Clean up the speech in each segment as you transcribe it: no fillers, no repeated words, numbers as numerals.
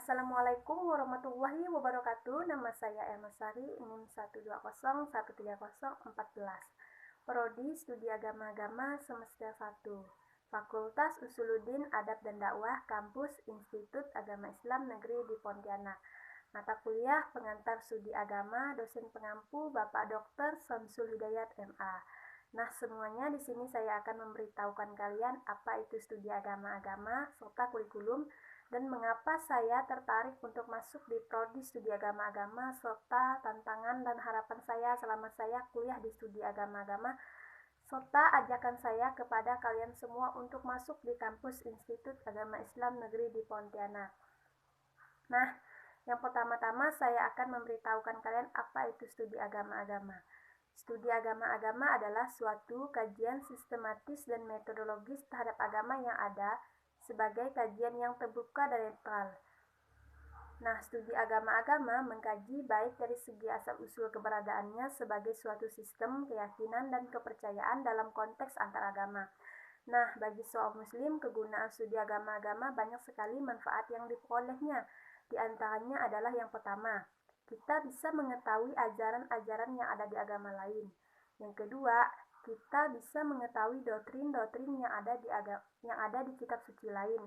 Assalamualaikum warahmatullahi wabarakatuh. Nama saya Emma Sari, NIM 120101314. Prodi Studi Agama-Agama Semester 1. Fakultas Usuluddin Adab dan Dakwah, Kampus Institut Agama Islam Negeri di Pontianak. Mata kuliah pengantar studi agama, dosen pengampu Bapak Dr. Samsul Hidayat MA. Nah, semuanya di sini saya akan memberitahukan kalian apa itu studi agama-agama serta kurikulum dan mengapa saya tertarik untuk masuk di prodi studi agama-agama serta tantangan dan harapan saya selama saya kuliah di studi agama-agama serta ajakan saya kepada kalian semua untuk masuk di kampus Institut Agama Islam Negeri di Pontianak. Nah, yang pertama-tama saya akan memberitahukan kalian apa itu studi agama-agama. Studi agama-agama adalah suatu kajian sistematis dan metodologis terhadap agama yang ada sebagai kajian yang terbuka dan netral. Nah, studi agama-agama mengkaji baik dari segi asal-usul keberadaannya sebagai suatu sistem keyakinan dan kepercayaan dalam konteks antaragama. Nah, bagi seorang muslim, kegunaan studi agama-agama banyak sekali manfaat yang diperolehnya. Di antaranya adalah yang pertama, kita bisa mengetahui ajaran-ajaran yang ada di agama lain. Yang kedua, kita bisa mengetahui doktrin-doktrin yang ada di kitab suci lain,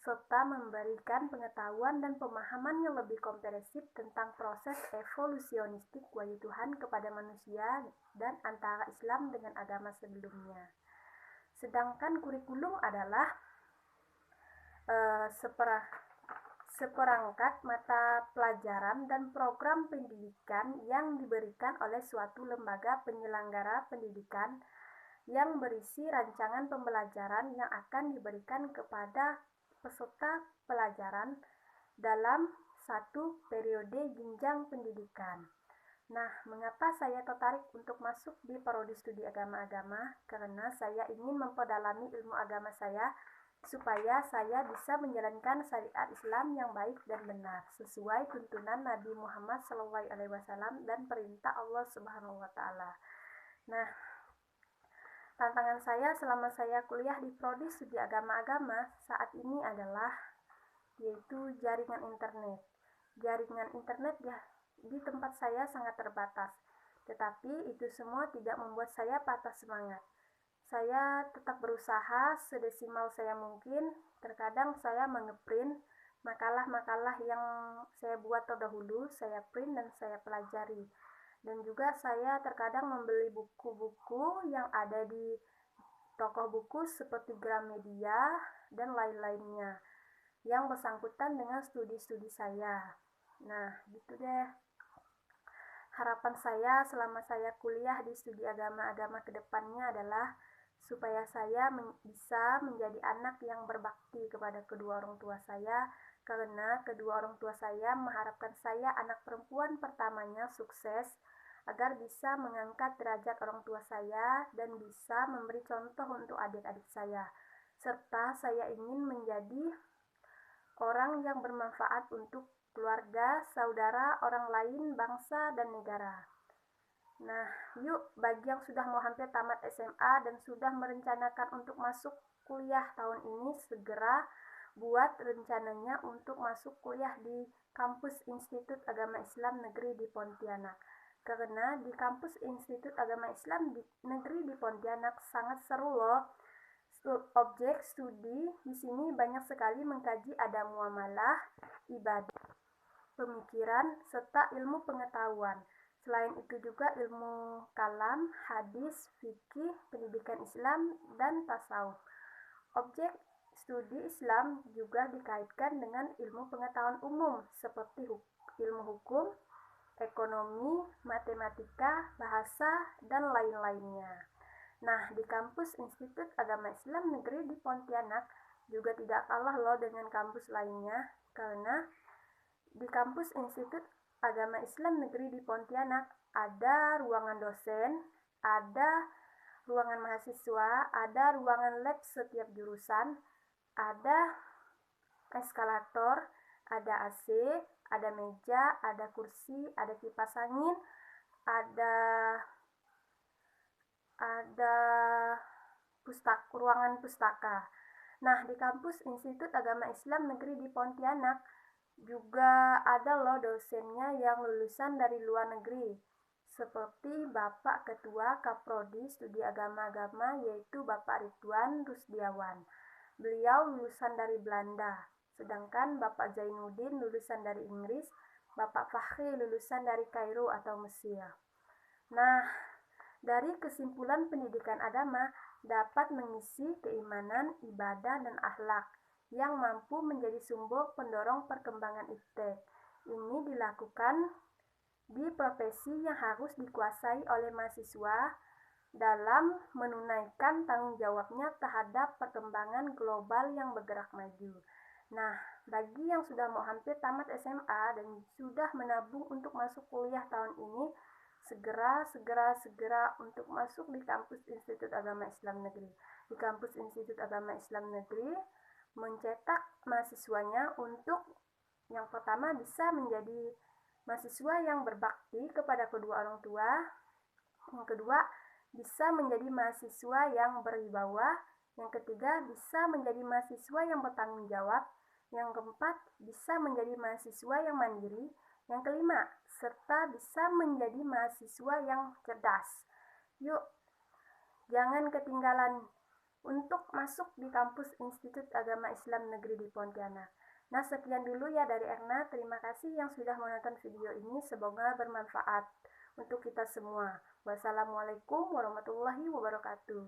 serta memberikan pengetahuan dan pemahaman yang lebih komprehensif tentang proses evolusionistik wahyu Tuhan kepada manusia dan antara Islam dengan agama sebelumnya. Sedangkan kurikulum adalah seperangkat mata pelajaran dan program pendidikan yang diberikan oleh suatu lembaga penyelenggara pendidikan yang berisi rancangan pembelajaran yang akan diberikan kepada peserta pelajaran dalam satu periode jenjang pendidikan. Nah, mengapa saya tertarik untuk masuk di prodi studi agama-agama? Karena saya ingin memperdalami ilmu agama saya supaya saya bisa menjalankan syariat Islam yang baik dan benar sesuai tuntunan Nabi Muhammad SAW dan perintah Allah Subhanahu wa taala. Nah, tantangan saya selama saya kuliah di prodi studi agama-agama saat ini adalah yaitu jaringan internet. Jaringan internet di tempat saya sangat terbatas. Tetapi itu semua tidak membuat saya patah semangat. Saya tetap berusaha sedesimal saya mungkin. Terkadang saya mengeprint makalah-makalah yang saya buat terdahulu, saya print dan saya pelajari. Dan juga saya terkadang membeli buku-buku yang ada di toko buku seperti Gramedia dan lain-lainnya yang bersangkutan dengan studi-studi saya. Nah, gitu deh. Harapan saya selama saya kuliah di studi agama-agama ke depannya adalah supaya saya bisa menjadi anak yang berbakti kepada kedua orang tua saya, karena kedua orang tua saya mengharapkan saya anak perempuan pertamanya sukses agar bisa mengangkat derajat orang tua saya dan bisa memberi contoh untuk adik-adik saya, serta saya ingin menjadi orang yang bermanfaat untuk keluarga, saudara, orang lain, bangsa, dan negara. Nah, yuk bagi yang sudah mau hampir tamat SMA dan sudah merencanakan untuk masuk kuliah tahun ini, segera buat rencananya untuk masuk kuliah di kampus Institut Agama Islam Negeri di Pontianak. Karena di kampus Institut Agama Islam Negeri di Pontianak sangat seru loh. Objek studi di sini banyak sekali mengkaji ada muamalah, ibadah, pemikiran, serta ilmu pengetahuan. Selain itu juga ilmu kalam, hadis, fikih, pendidikan Islam, dan tasawuf. Objek studi Islam juga dikaitkan dengan ilmu pengetahuan umum seperti ilmu hukum, ekonomi, matematika, bahasa, dan lain-lainnya. Nah, di kampus Institut Agama Islam Negeri di Pontianak juga tidak kalah loh dengan kampus lainnya, karena di kampus Institut Agama Islam Negeri di Pontianak ada ruangan dosen, ada ruangan mahasiswa, ada ruangan lab setiap jurusan, ada eskalator, ada AC, ada meja, ada kursi, ada kipas angin, ada ruangan pustaka. Nah, di kampus Institut Agama Islam Negeri di Pontianak Juga ada loh dosennya yang lulusan dari luar negeri, seperti Bapak Ketua Kaprodi Studi Agama-Agama yaitu Bapak Ridwan Rusdiawan. Beliau lulusan dari Belanda, sedangkan Bapak Zainuddin lulusan dari Inggris, Bapak Fahri lulusan dari Kairo atau Mesir. Nah, dari kesimpulan pendidikan agama dapat mengisi keimanan, ibadah, dan akhlak yang mampu menjadi sumber pendorong perkembangan iptek. Ini dilakukan di profesi yang harus dikuasai oleh mahasiswa dalam menunaikan tanggung jawabnya terhadap perkembangan global yang bergerak maju. Nah, bagi yang sudah mau hampir tamat SMA dan sudah menabung untuk masuk kuliah tahun ini, segera untuk masuk di kampus Institut Agama Islam Negeri. Di kampus Institut Agama Islam Negeri mencetak mahasiswanya untuk yang pertama bisa menjadi mahasiswa yang berbakti kepada kedua orang tua, yang kedua bisa menjadi mahasiswa yang berwibawa, yang ketiga bisa menjadi mahasiswa yang bertanggung jawab, yang keempat bisa menjadi mahasiswa yang mandiri, yang kelima serta bisa menjadi mahasiswa yang cerdas. Yuk, jangan ketinggalan untuk masuk di kampus Institut Agama Islam Negeri di Pontianak. Nah, sekian dulu ya dari Erna. Terima kasih yang sudah menonton video ini. Semoga bermanfaat untuk kita semua. Wassalamualaikum warahmatullahi wabarakatuh.